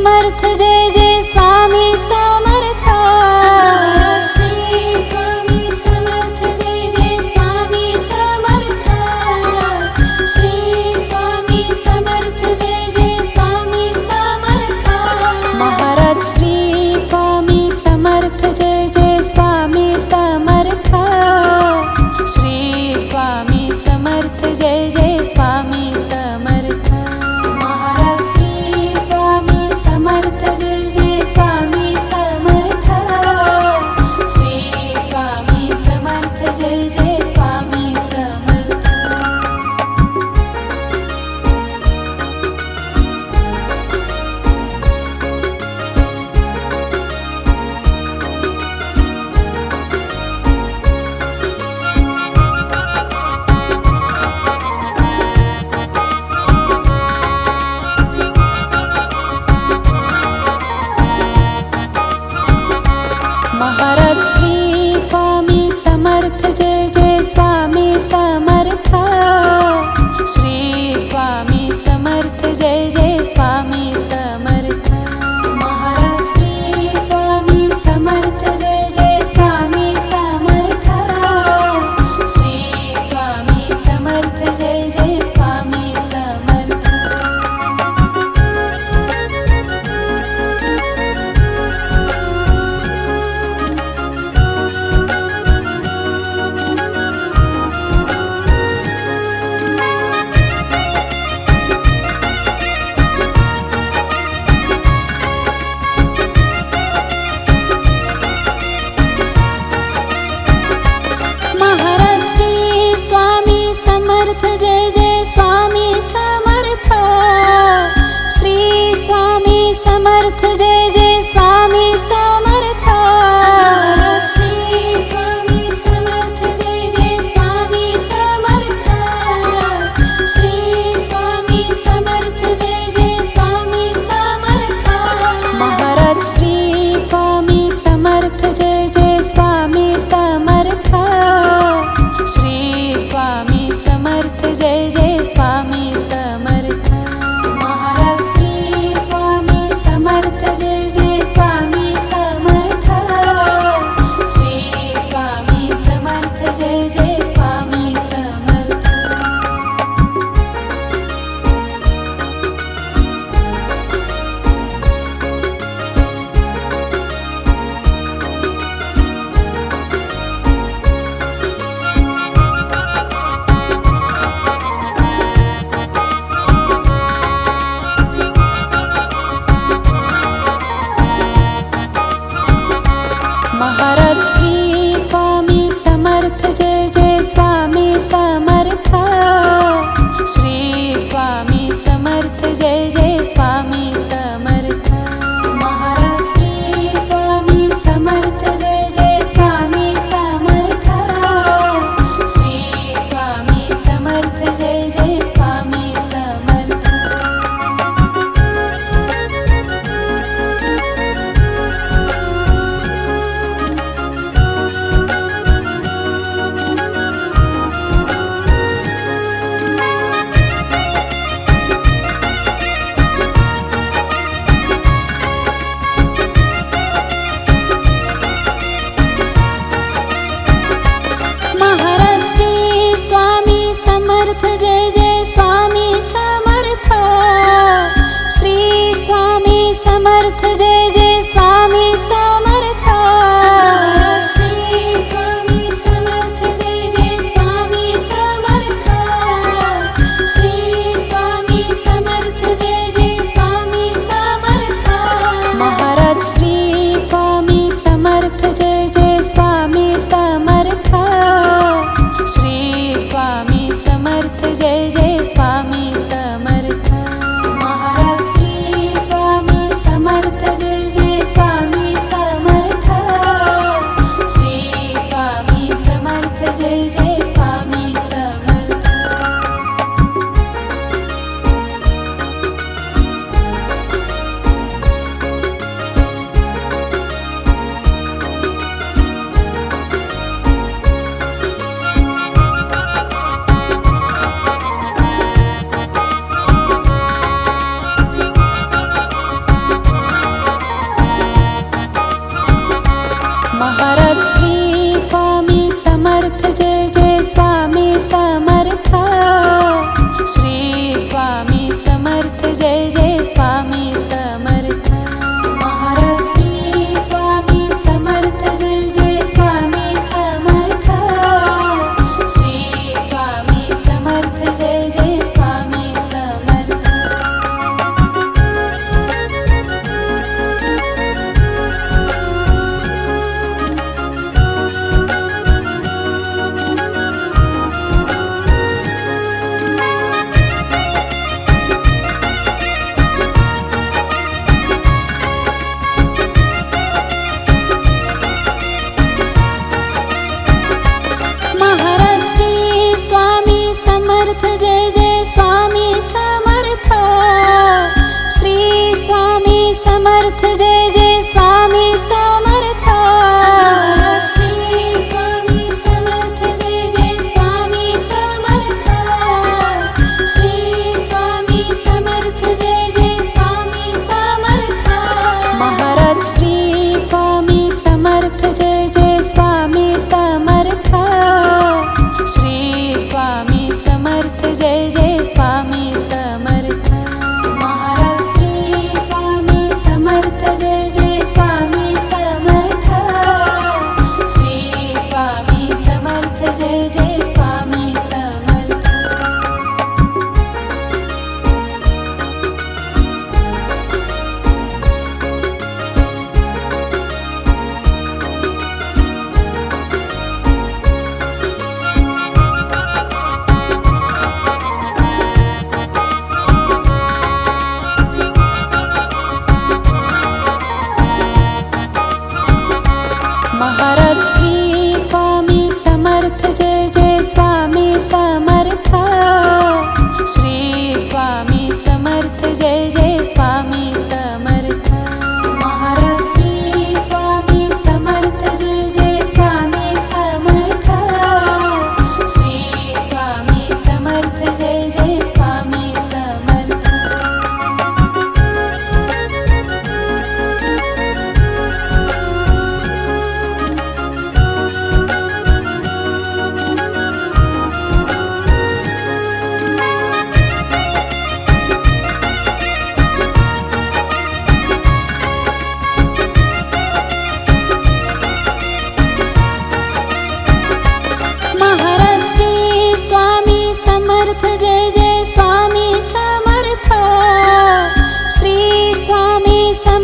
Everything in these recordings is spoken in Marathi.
समर्थ जय जय स्वामी समर्थ। श्री स्वामी समर्थ जय जय स्वामी समर्थ। श्री स्वामी समर्थ जय जय स्वामी समर्थ। महाराज श्री स्वामी समर्थ जय जय स्वामी समर्थ। श्री स्वामी समर्थ जय जय स्वामी समर्थ। महाराज श्री स्वामी समर्थ जय जय स्वामी समर्थ। श्री स्वामी समर्थ जय जय स्वामी समर्थ। महाराज श्री स्वामी समर्थ जय जय स्वामी समर्थ। श्री स्वामी समर्थ जय जय स्वामी समर्थ। महाराज श्री स्वामी समर्थ जय जय स्वामी समर्थ। श्री स्वामी समर्थ जय जय स्वामी समर्थ। महाराज श्री स्वामी समर्थ जय जय स्वामी समर्थ। श्री स्वामी समर्थ जय जय स्वामी समर्थ। श्री स्वामी समर्थ जय जय स्वामी समर्थ। श्री स्वामी समर्थ जय जय स्वामी समर्थ। महाराज श्री स्वामी समर्थ जय जय स्वामी समर्थ। श्री स्वामी समर्थ जय जय स्वामी समर्थ। महाराज श्री स्वामी समर्थ जय जय स्वामी समर्थ। श्री स्वामी समर्थ जय जय स्वामी समर्थ। महाराज श्री स्वामी समर्थ जय जय स्वामी समर्थ। श्री स्वामी समर्थ जय जय स्वामी समर्थ। महाराज श्री स्वामी समर्थ जय जय स्वामी समर्थ। श्री स्वामी समर्थ जय जय स्वामी समर्थ। महाराज श्री स्वामी समर्थ जय जय स्वामी समर्थ। श्री स्वामी समर्थ जय जय स्वामी समर्थ। श्री स्वामी समर्थ जय जय स्वामी समर्थ। श्री स्वामी समर्थ जय जय स्वामी समर्थ। महाराज श्री स्वामी समर्थ जय जय स्वामी समर्थ। श्री स्वामी समर्थ जय जय स्वामी समर्थ। महाराज श्री स्वामी समर्थ जय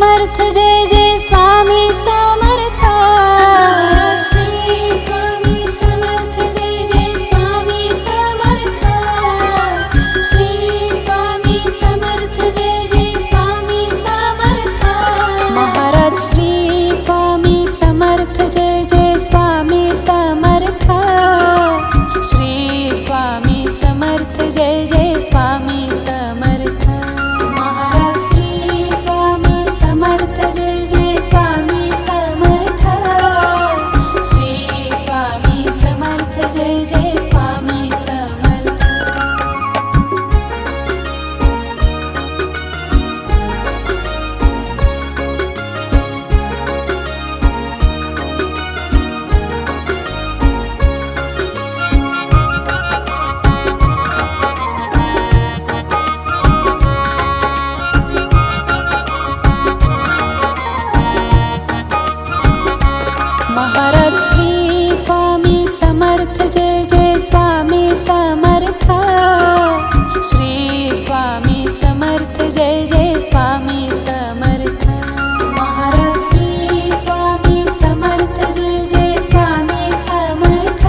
समर्थ जय जय स्वामी समर्थ श्री स्वामी समर्थ जय जय स्वामी समर्थ श्री स्वामी समर्थ जय जय स्वामी समर्थ महाराज श्री स्वामी समर्थ जय जय स्वामी समर्थ श्री स्वामी समर्थ जय जय स्वामी समर्थ महाराज श्री स्वामी समर्थ जय जय स्वामी समर्थ श्री स्वामी समर्थ जय जय स्वामी समर्थ महाराज श्री स्वामी समर्थ जय जय स्वामी समर्थ श्री स्वामी समर्थ जय जय स्वामी समर्थ महाराज श्री स्वामी समर्थ जय जय स्वामी समर्थ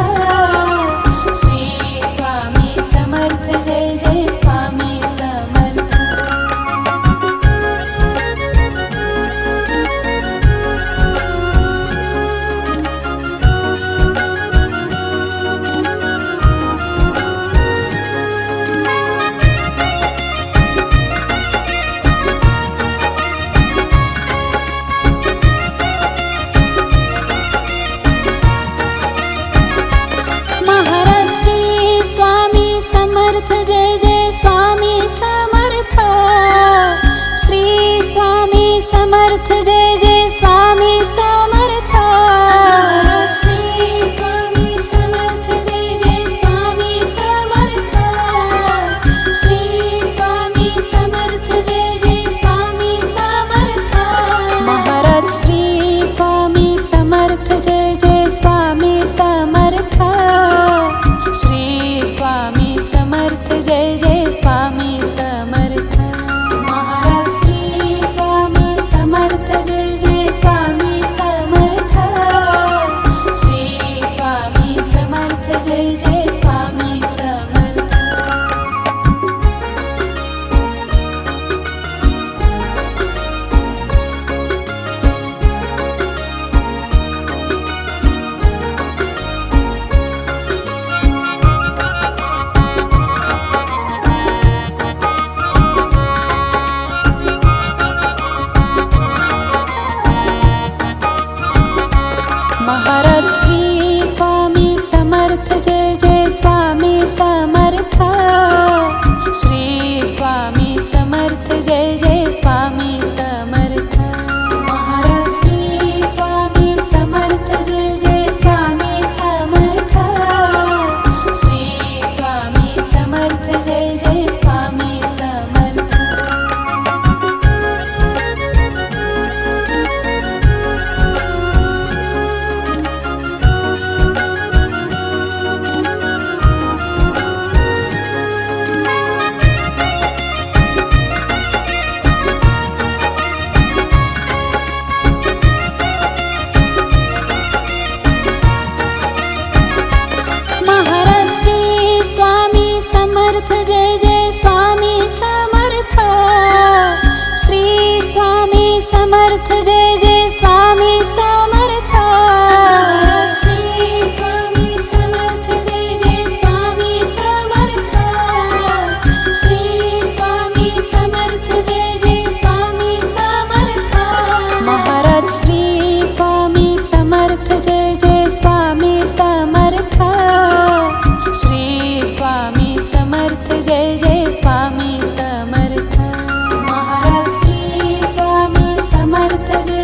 श्री स्वामी समर्थ जय जय स्वामी समर्थ महाराज श्री स्वामी समर्थ जय जय स्वामी समर्थ श्री स्वामी समर्थ जय जय स्वामी समर्थ श्री स्वामी समर्थ जय जय स्वामी समर्थ श्री स्वामी समर्थ जय जय स्वामी समर्थ महाराज श्री स्वामी समर्थ जय जय स्वामी समर्थ श्री स्वामी समर्थ जय जय स्वामी समर्थ महाराज श्री स्वामी समर्थ जय जय स्वामी समर्थ श्री स्वामी समर्थ जय जय स्वामी समर्थ महाराज श्री स्वामी समर्थ जय जय स्वामी समर्थ श्री स्वामी समर्थ जय जय स्वामी समर्थ महाराज श्री स्वामी समर्थ जय जय स्वामी समर्थ श्री स्वामी समर्थ जय जय स्वामी समर्थ महाराज श्री स्वामी समर्थ जय जय स्वामी समर्थ श्री स्वामी समर्थ जय जय स्वामी समर्थ श्री स्वामी समर्थ जय जय स्वामी समर्थ श्री स्वामी समर्थ जय जय स्वामी समर्थ महाराज श्री स्वामी समर्थ जय जय स्वामी समर्थ श्री स्वामी समर्थ जय जय स्वामी समर्थ महाराज श्री स्वामी समर्थ जय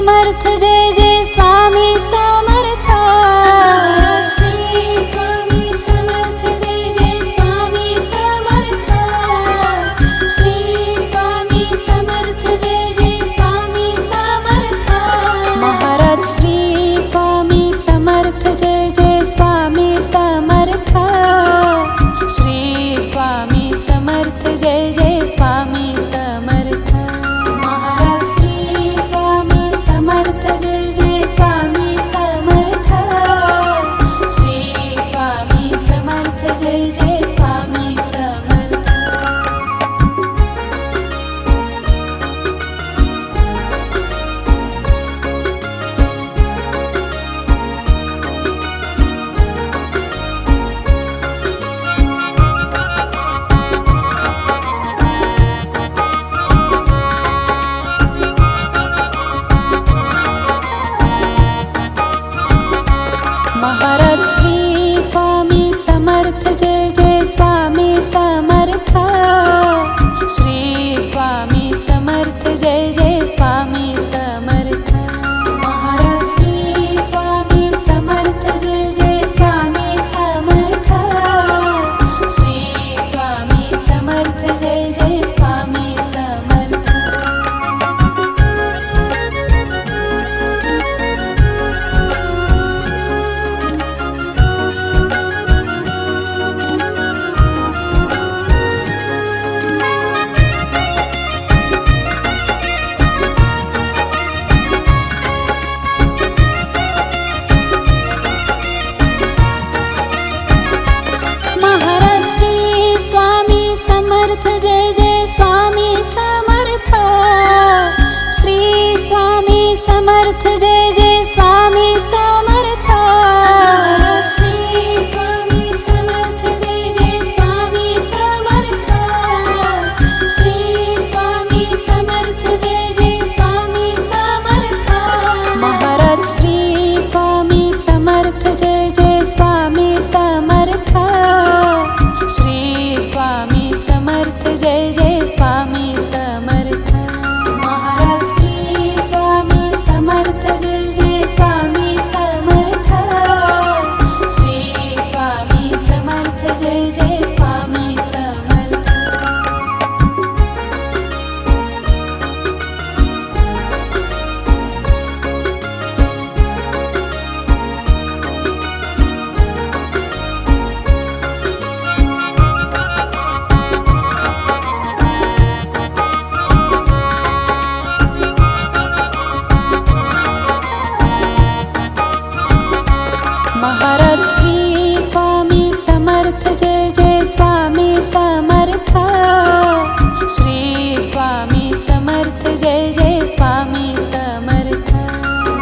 समर्थ जय जय स्वामी समर्थ श्री स्वामी समर्थ जय जय स्वामी समर्थ श्री स्वामी समर्थ जय जय स्वामी समर्थ महाराज श्री स्वामी समर्थ जय जय स्वामी समर्थ श्री स्वामी समर्थ जय जय स्वामी समर्थ महाराज श्री स्वामी समर्थ जय जय स्वामी समर्थ श्री स्वामी समर्थ जय जय स्वामी समर्थ महाराज श्री स्वामी समर्थ जय जय स्वामी समर्थ श्री स्वामी समर्थ जय जय स्वामी समर्थ महाराज श्री स्वामी समर्थ जय जय स्वामी समर्थ श्री स्वामी समर्थ जय जय स्वामी समर्थ महाराज श्री स्वामी समर्थ जय जय स्वामी समर्थ श्री स्वामी समर्थ जय जय स्वामी समर्थ श्री स्वामी समर्थ जय जय स्वामी समर्थ श्री स्वामी समर्थ जय जय स्वामी समर्थ महाराज श्री स्वामी समर्थ जय जय स्वामी समर्थ श्री स्वामी समर्थ जय जय स्वामी समर्थ महाराज श्री स्वामी समर्थ जय जय स्वामी समर्थ श्री स्वामी समर्थ जय जय स्वामी समर्थ महाराज श्री स्वामी समर्थ जय जय स्वामी समर्थ श्री स्वामी समर्थ जय जय स्वामी समर्थ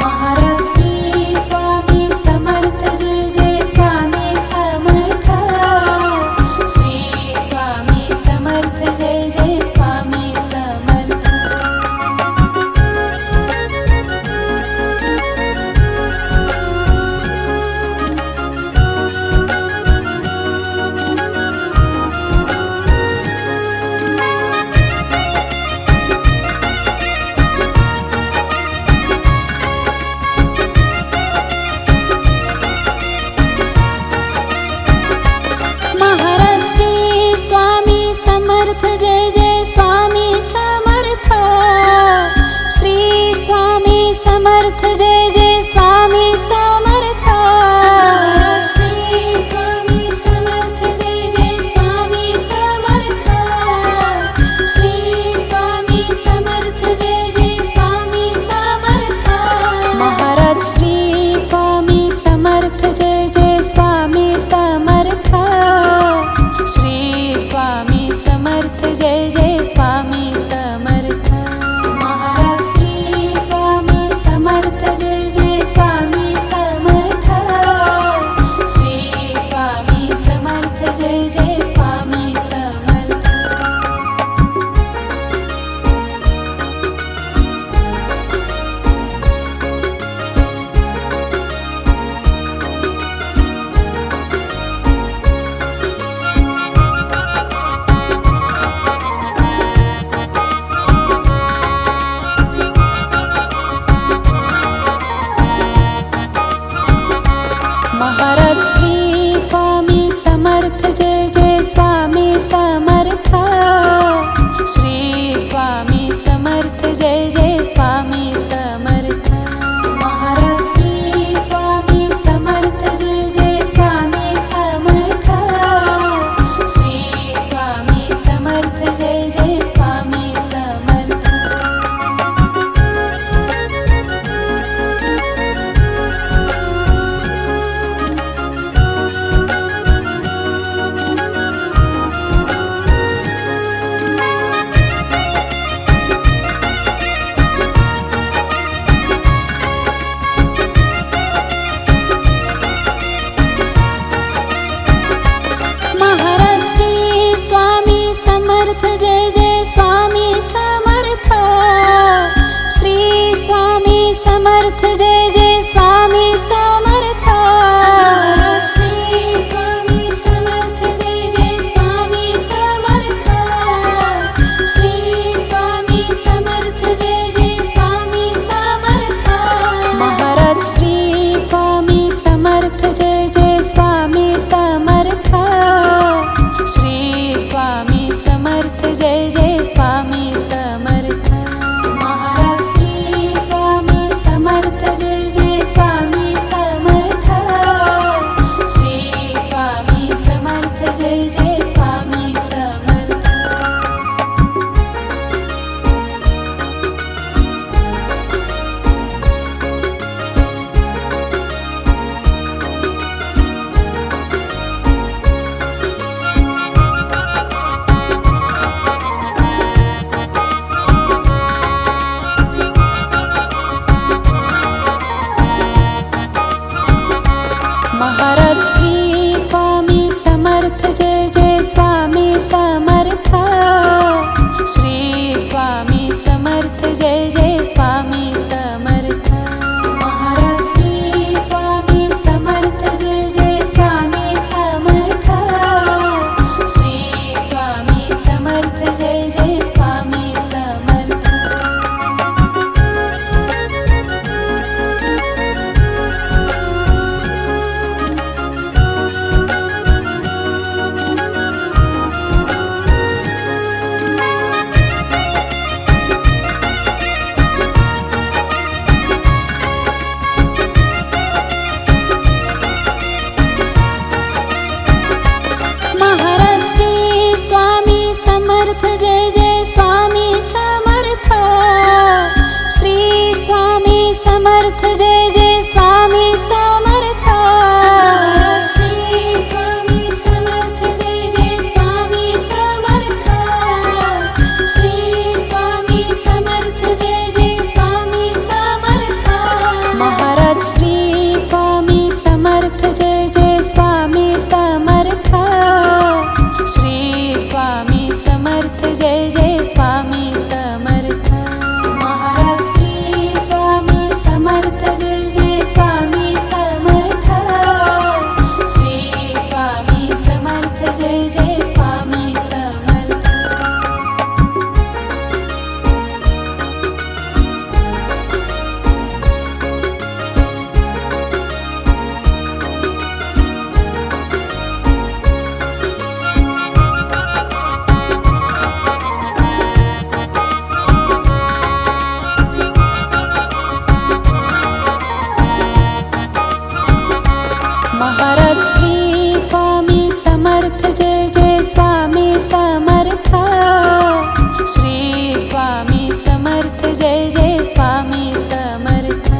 महाराज श्री स्वामी समर्थ जय जय स्वामी समर्थ श्री स्वामी समर्थ जय जय स्वामी समर्थ महाराज श्री स्वामी समर्थ जय जय स्वामी समर्थ श्री स्वामी समर्थ जय जय स्वामी समर्थ श्री स्वामी समर्थ जय जय स्वामी समर्थ श्री स्वामी समर्थ जय जय स्वामी समर्थ महाराज श्री स्वामी समर्थ जय जय स्वामी समर्थ श्री स्वामी समर्थ जय जय स्वामी समर्थ महाराज श्री स्वामी समर्थ जय समर्थ जय जय स्वामी समर्थ श्री स्वामी समर्थ जय जय स्वामी समर्थ श्री स्वामी समर्थ जय जय स्वामी समर्थ महाराज श्री स्वामी समर्थ जय जय स्वामी समर्थ श्री स्वामी समर्थ जय जय स्वामी समर्थ महाराज श्री स्वामी समर्थ जय जय स्वामी समर्थ श्री स्वामी समर्थ जय जय स्वामी समर्थ महाराज श्री स्वामी समर्थ जय जय स्वामी समर्थ श्री स्वामी समर्थ जय जय स्वामी समर्थ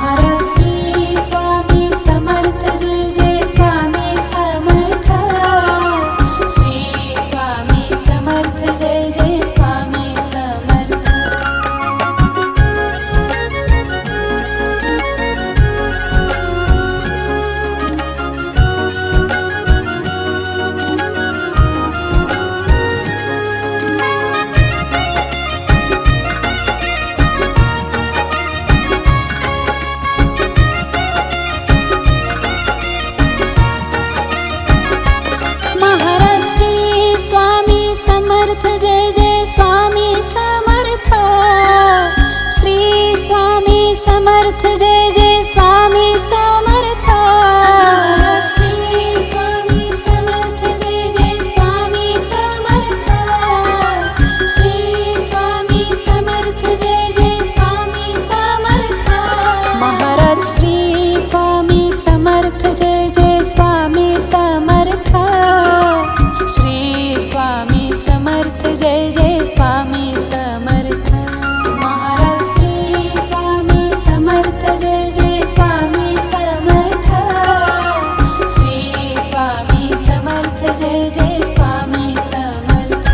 महाराज श्री स्वामी समर्थ जय जय स्वामी समर्थ श्री स्वामी समर्थ जय जय स्वामी समर्थ महाराज श्री स्वामी समर्थ जय जय स्वामी समर्थ श्री स्वामी समर्थ जय जय स्वामी समर्थ श्री स्वामी समर्थ जय जय स्वामी समर्थ श्री स्वामी समर्थ जय जय स्वामी समर्थ महाराज श्री स्वामी समर्थ जय जय स्वामी समर्थ श्री स्वामी समर्थ जय जय स्वामी समर्थ महाराज श्री स्वामी समर्थ जय जय स्वामी समर्थ श्री स्वामी समर्थ जय जय स्वामी समर्थ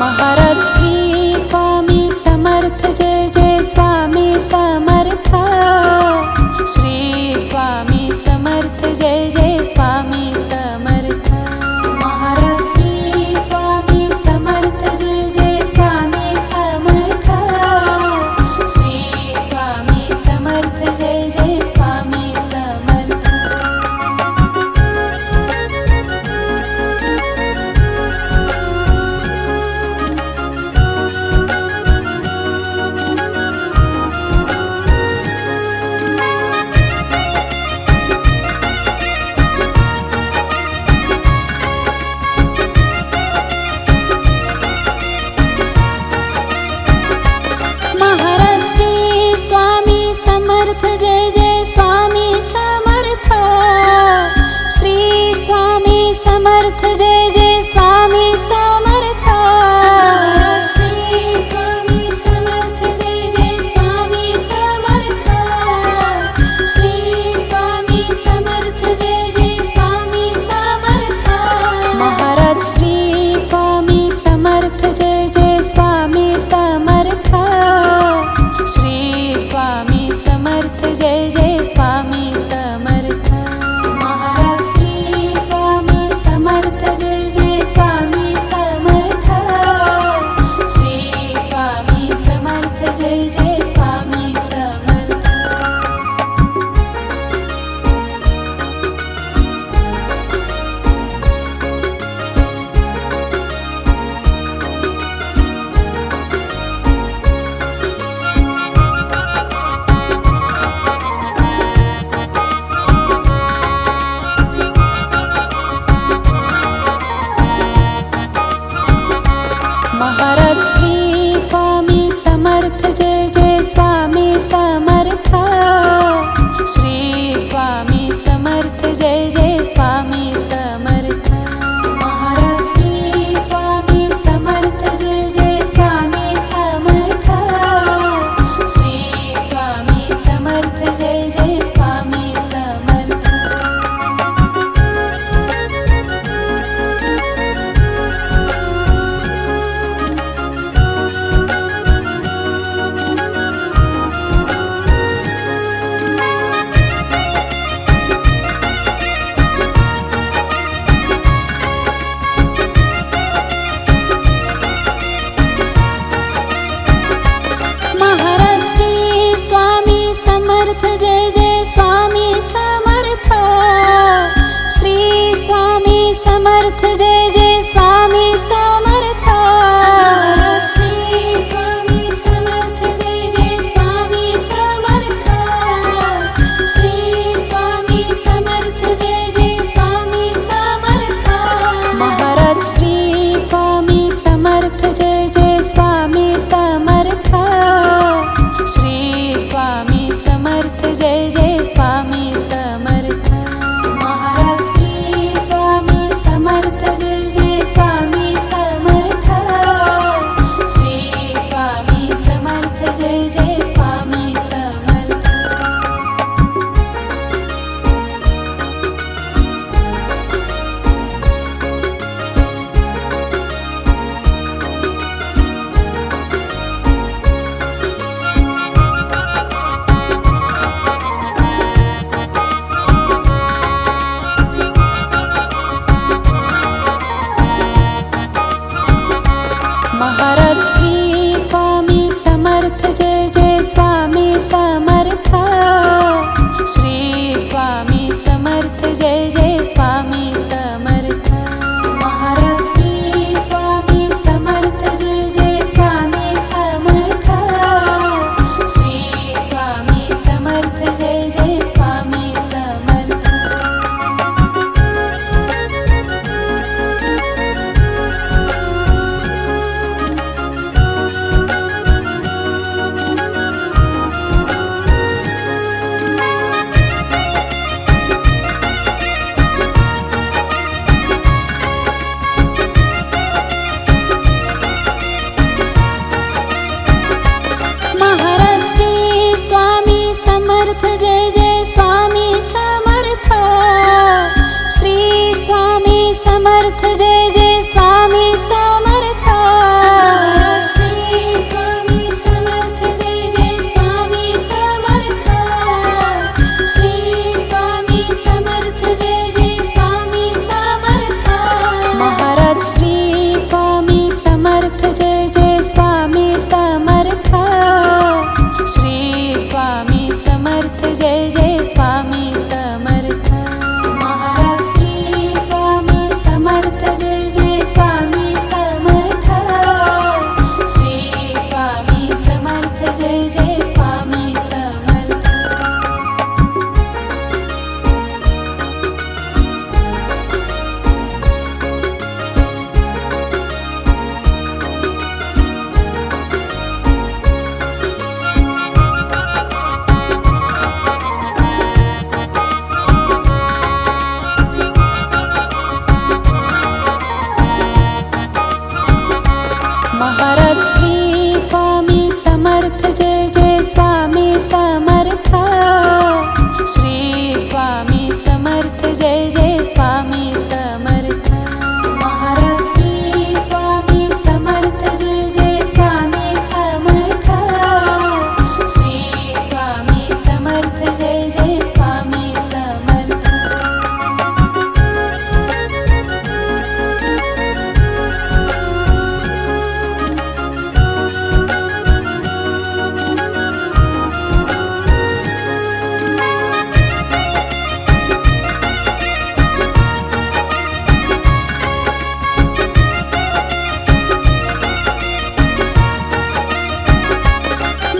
महाराज श्री स्वामी समर्थ जय जय स्वामी समर्थ श्री स्वामी समर्थ जय जय स्वामी समर्थ महाराज श्री स्वामी समर्थ जय जय स्वामी समर्थ श्री स्वामी समर्थ जय जय स्वामी समर्थ महाराज श्री स्वामी समर्थ जय जय स्वामी समर्थ श्री स्वामी समर्थ जय जय स्वामी समर्थ श्री स्वामी समर्थ जय जय स्वामी समर्थ श्री स्वामी समर्थ जय जय स्वामी समर्थ महाराज श्री स्वामी समर्थ जय जय स्वामी समर्थ श्री स्वामी समर्थ जय जय स्वामी समर्थ महाराज श्री स्वामी समर्थ जय समर्थ जय जय स्वामी समर्थ श्री स्वामी समर्थ जय जय स्वामी समर्थ श्री स्वामी समर्थ जय जय स्वामी समर्थ महाराज श्री स्वामी समर्थ जय जय स्वामी समर्थ श्री स्वामी समर्थ जय जय स्वामी समर्थ महाराज श्री स्वामी समर्थ जय जय स्वामी समर्थ श्री स्वामी समर्थ जय जय स्वामी समर्थ महाराज श्री स्वामी समर्थ जय जय स्वामी समर्थ श्री स्वामी समर्थ जय जय स्वामी समर्थ महाराज श्री स्वामी समर्थ जय जय स्वामी समर्थ श्री स्वामी समर्थ जय जय स्वामी समर्थ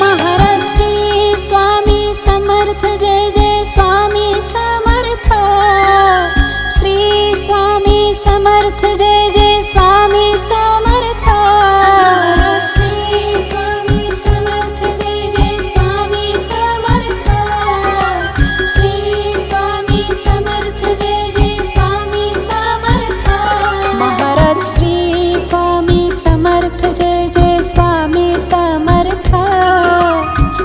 महाराज श्री स्वामी समर्थ जय जय स्वामी समर्थ श्री स्वामी समर्थ जय जय स्वामी समर्थ श्री स्वामी समर्थ जय जय स्वामी समर्थ श्री स्वामी समर्थ जय जय स्वामी समर्थ महाराज श्री स्वामी समर्थ जय जय स्वामी समर्थ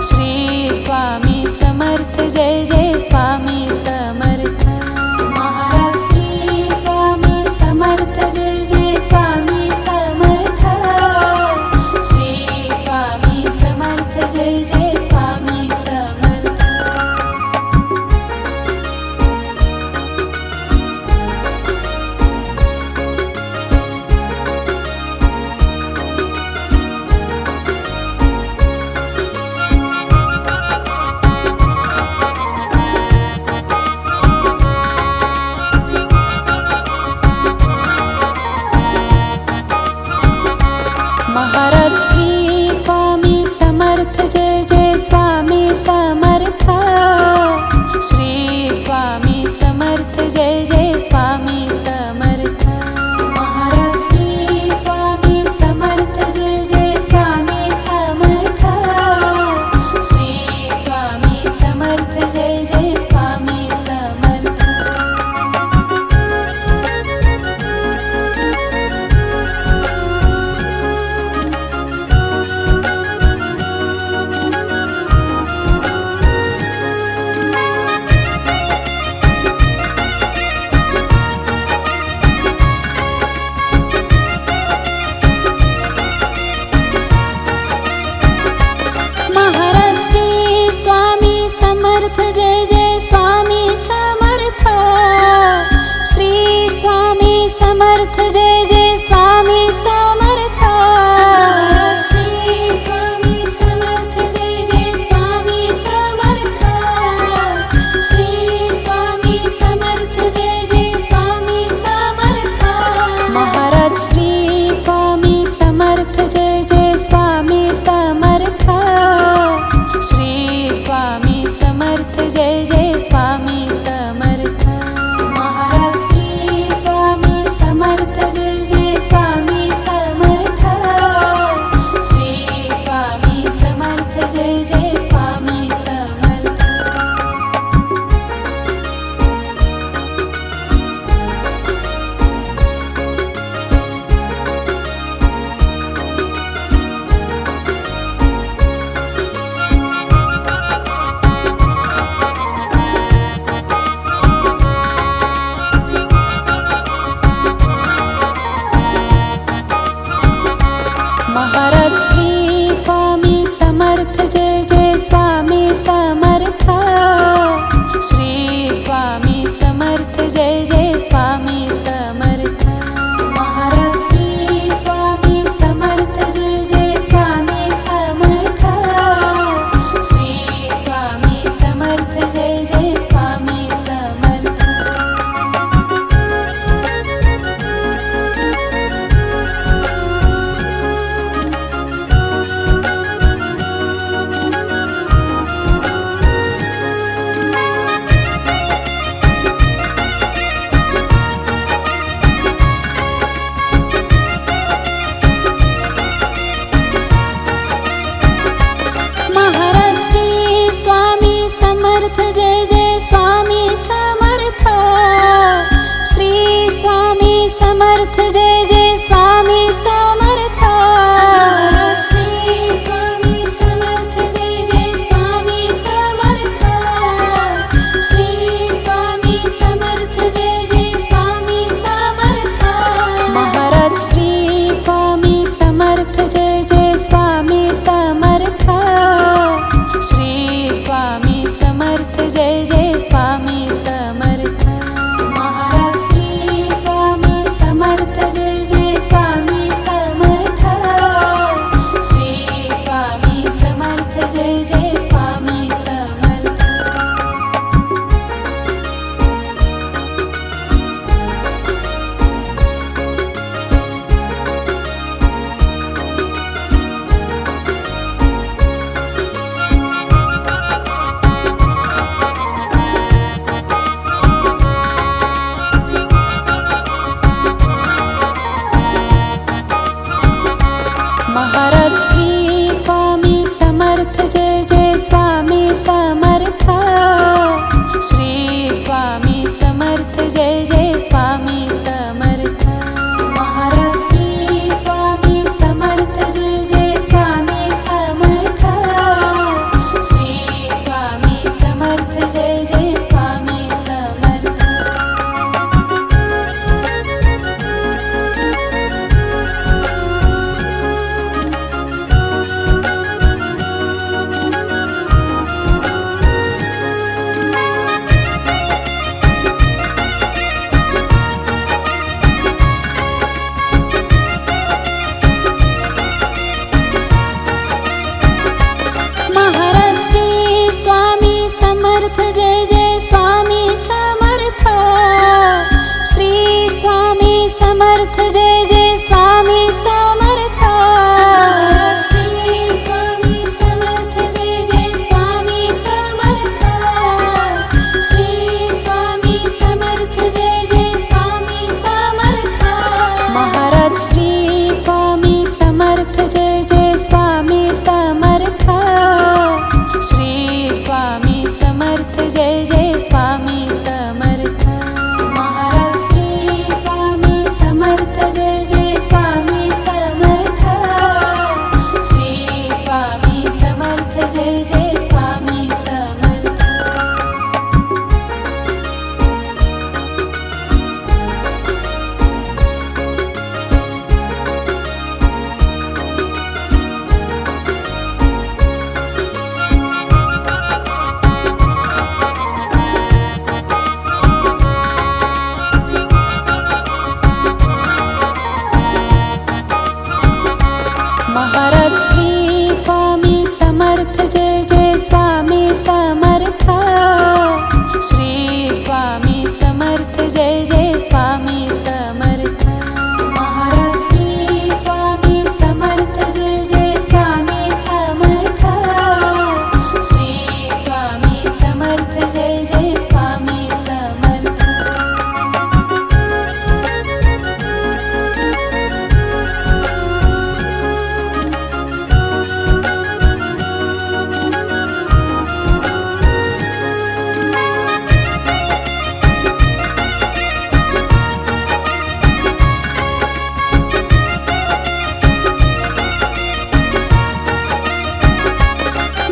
श्री स्वामी समर्थ जय जय स्वामी समर्थ महाराज श्री स्वामी समर्थ जय जय स्वामी समर्थ श्री स्वामी समर्थ जय जय स्वामी समर्थ महाराज श्री स्वामी समर्थ जय जय स्वामी समर्थ श्री स्वामी समर्थ जय जय स्वामी समर्थ महाराज श्री स्वामी समर्थ जय जय स्वामी समर्थ श्री स्वामी समर्थ जय जय स्वामी समर्थ महाराज श्री स्वामी समर्थ जय जय स्वामी समर्थ श्री स्वामी समर्थ जय जय स्वामी समर्थ श्री स्वामी समर्थ जय जय स्वामी समर्थ श्री स्वामी समर्थ जय जय स्वामी समर्थ महाराज श्री स्वामी समर्थ जय जय स्वामी समर्थ श्री स्वामी समर्थ जय जय स्वामी समर्थ महाराज श्री स्वामी समर्थ जय समर्थ जय जय स्वामी समर्थ श्री स्वामी समर्थ जय जय स्वामी समर्थ श्री स्वामी समर्थ जय जय स्वामी समर्थ महाराज श्री स्वामी समर्थ जय जय स्वामी समर्थ श्री स्वामी समर्थ जय जय स्वामी समर्थ महाराज श्री स्वामी समर्थ जय जय स्वामी समर्थ श्री स्वामी समर्थ जय जय स्वामी समर्थ महाराज श्री स्वामी समर्थ जय जय स्वामी समर्थ श्री स्वामी समर्थ जय जय स्वामी समर्थ महाराज श्री स्वामी समर्थ जय जय स्वामी समर्थ श्री स्वामी समर्थ जय जय स्वामी समर्थ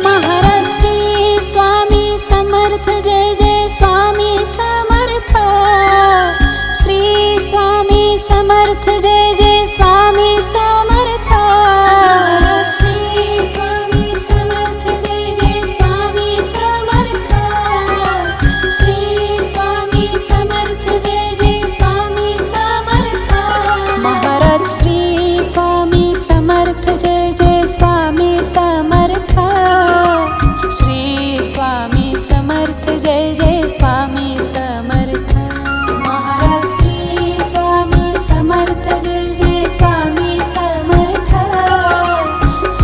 महाराज श्री स्वामी समर्थ जय जय स्वामी समर्थ श्री स्वामी समर्थ जय जय स्वामी समर्थ श्री स्वामी समर्थ जय जय स्वामी समर्थ श्री स्वामी समर्थ जय जय स्वामी समर्थ महाराज श्री स्वामी समर्थ जय जय स्वामी समर्थ श्री स्वामी समर्थ जय जय स्वामी समर्थ महाराज श्री स्वामी समर्थ जय जय स्वामी समर्थ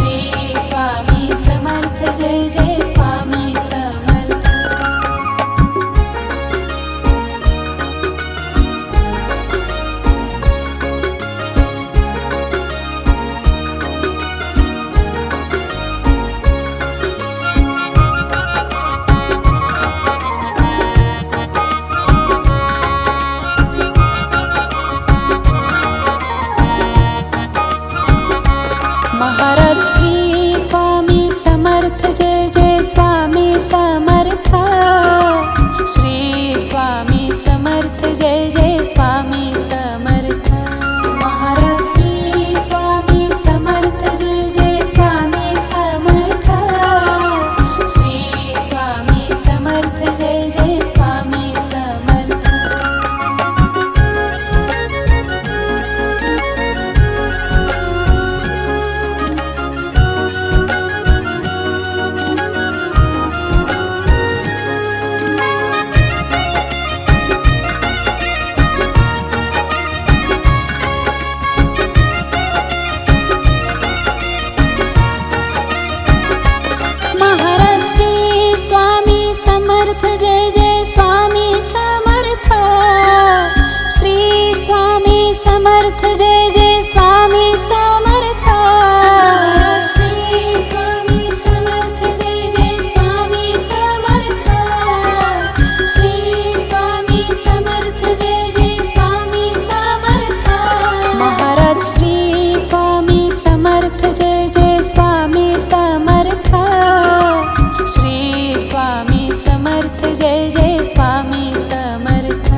श्री स्वामी समर्थ जय जय स्वामी समर्थ महाराज श्री स्वामी समर्थ जय जय स्वामी समर्थ श्री स्वामी समर्थ जय जय स्वामी समर्थ महाराज श्री स्वामी समर्थ जय जय स्वामी समर्थ श्री स्वामी समर्थ जय जय स्वामी समर्थ महाराज श्री स्वामी समर्थ जय जय स्वामी समर्थ श्री स्वामी समर्थ जय जय स्वामी समर्थ श्री स्वामी समर्थ जय जय स्वामी समर्थ श्री स्वामी समर्थ जय जय स्वामी समर्थ महाराज श्री स्वामी समर्थ जय जय स्वामी समर्थ श्री स्वामी समर्थ जय जय स्वामी समर्थ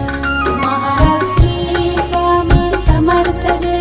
महाराज श्री स्वामी समर्थ जय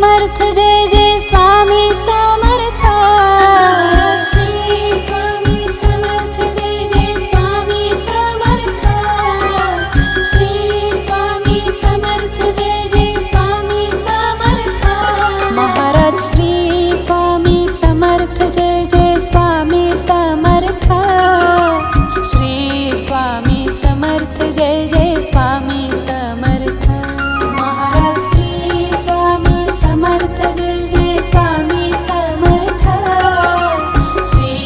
समर्थ जय जय स्वामी समर्थ श्री स्वामी समर्थ जय जय स्वामी समर्थ श्री स्वामी समर्थ जय जय स्वामी समर्थ महाराज श्री स्वामी समर्थ जय जय स्वामी समर्थ श्री स्वामी समर्थ जय जय स्वामी समर्थ महाराज श्री स्वामी समर्थ जय जय स्वामी समर्थ श्री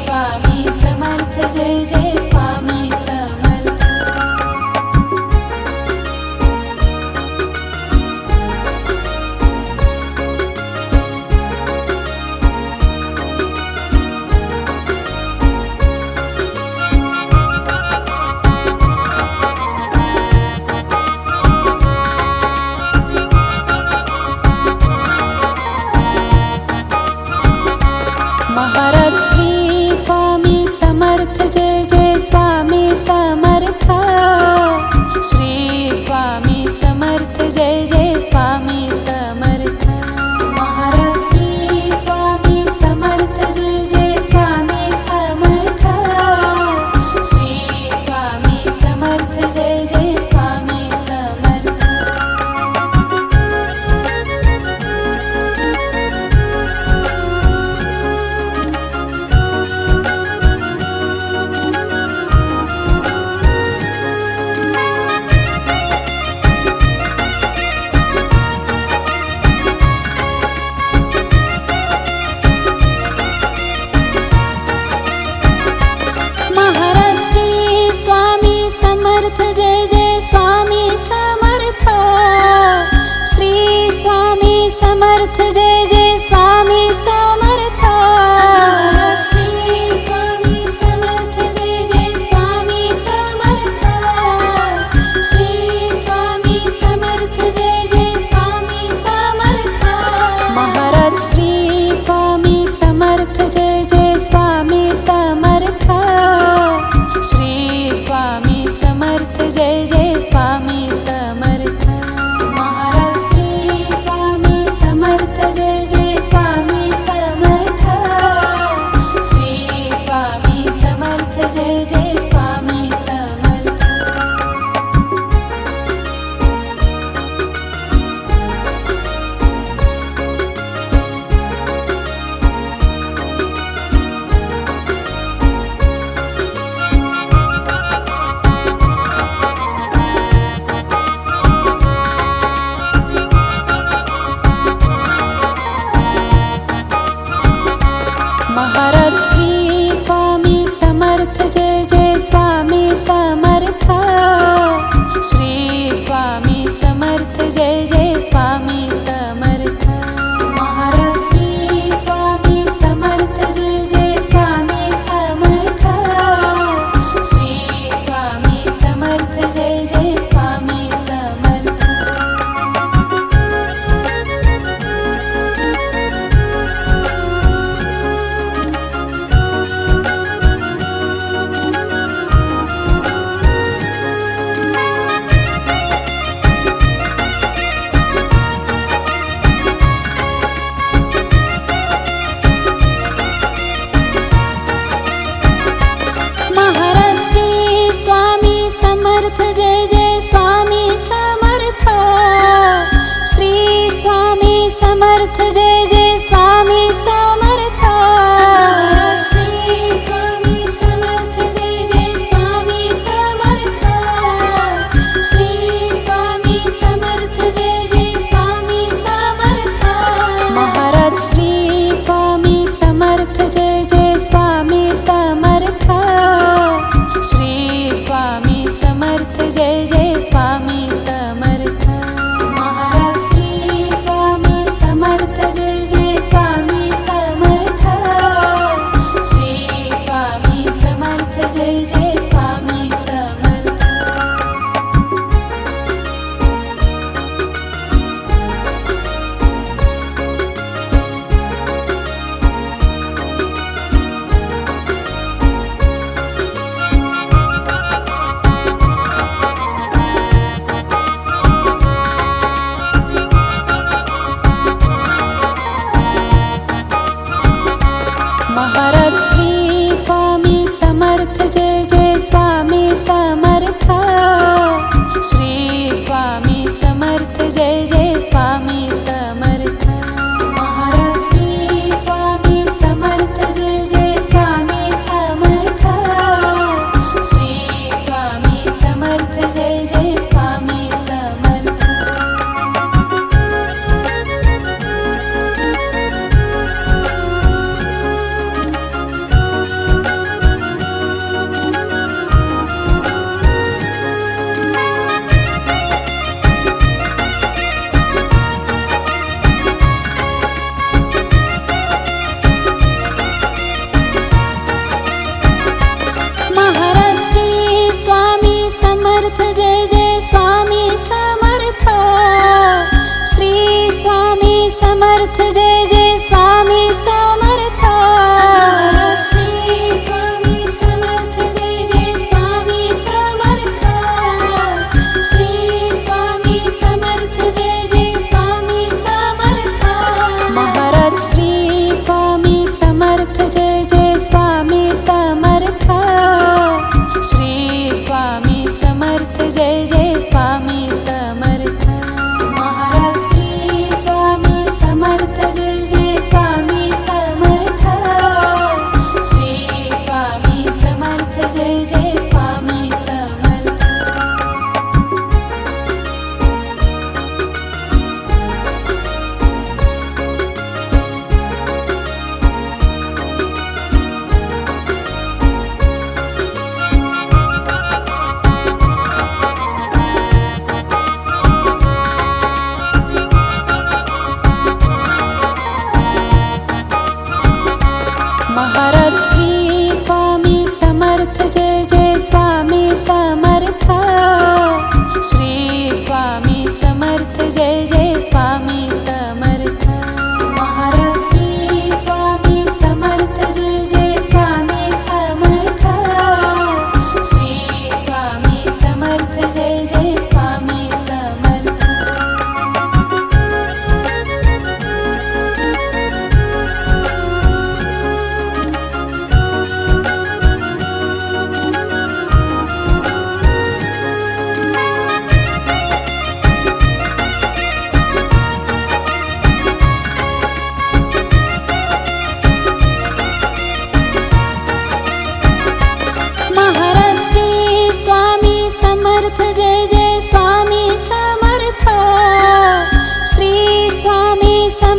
स्वामी समर्थ जय जय स्वामी समर्थ महाराज श्री स्वामी समर्थ जय जय स्वामी समर्थ श्री स्वामी समर्थ जय जय स्वामी समर्थ महाराज श्री स्वामी समर्थ जय जय स्वामी समर्थ श्री स्वामी समर्थ जय जय स्वामी समर्थ महाराज श्री स्वामी समर्थ जय जय स्वामी समर्थ श्री स्वामी समर्थ जय जय स्वामी समर्थ श्री स्वामी समर्थ जय जय स्वामी समर्थ श्री स्वामी समर्थ जय जय स्वामी समर्थ महाराज श्री स्वामी समर्थ जय जय स्वामी समर्थ श्री स्वामी समर्थ जय जय स्वामी समर्थ महाराज श्री स्वामी समर्थ जय जय स्वामी समर्थ श्री स्वामी समर्थ जय जय स्वामी समर्थ महाराज श्री स्वामी समर्थ जय जय स्वामी समर्थ श्री स्वामी समर्थ जय जय स्वामी समर्थ महाराज श्री स्वामी समर्थ जय जय स्वामी समर्थ श्री स्वामी समर्थ जय जय स्वामी समर्थ महाराज श्री स्वामी समर्थ जय जय स्वामी समर्थ श्री स्वामी समर्थ जय जय स्वामी समर्थ श्री स्वामी समर्थ जय जय स्वामी समर्थ श्री स्वामी समर्थ जय जय स्वामी समर्थ महाराज श्री स्वामी समर्थ जय जय स्वामी समर्थ श्री स्वामी समर्थ जय जय स्वामी समर्थ महाराज श्री स्वामी समर्थ जय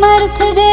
समर्थ जय